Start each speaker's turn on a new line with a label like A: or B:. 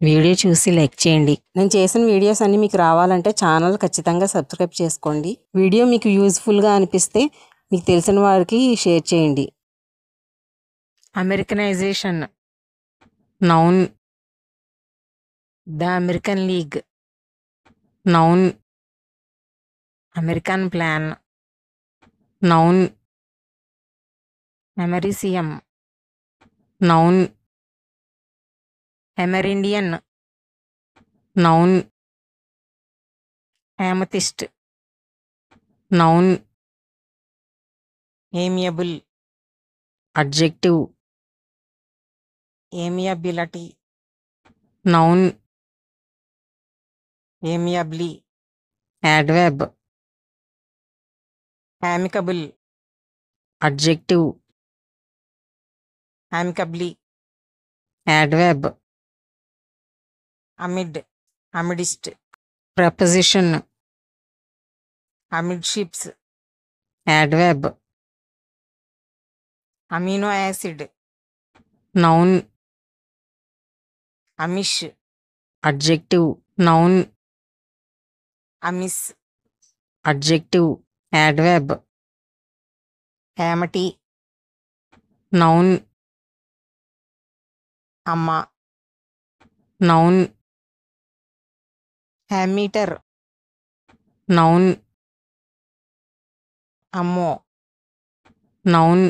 A: Video చూసి like చేయండి. నేను చేసిన వీడియోస్ అన్నీ మీకు రావాలంటే ఛానల్ ఖచ్చితంగా సబ్స్క్రైబ్ చేసుకోండి. వీడియో మీకు యూజ్ఫుల్గా అనిపిస్తే మీకు తెలిసిన వారికి షేర్ చేయండి. Americanization noun. The American league noun. American plan noun. Americium noun. Amerindian noun. amethyst noun. Amiable adjective. Amiability noun. Amiably adverb. amicable adjective. amicably adverb. amid amidst preposition. amidships adverb. Amino acid noun. Amish adjective noun. Amiss adjective adverb. Amity noun. Amma noun. Ammeter noun. Ammo noun.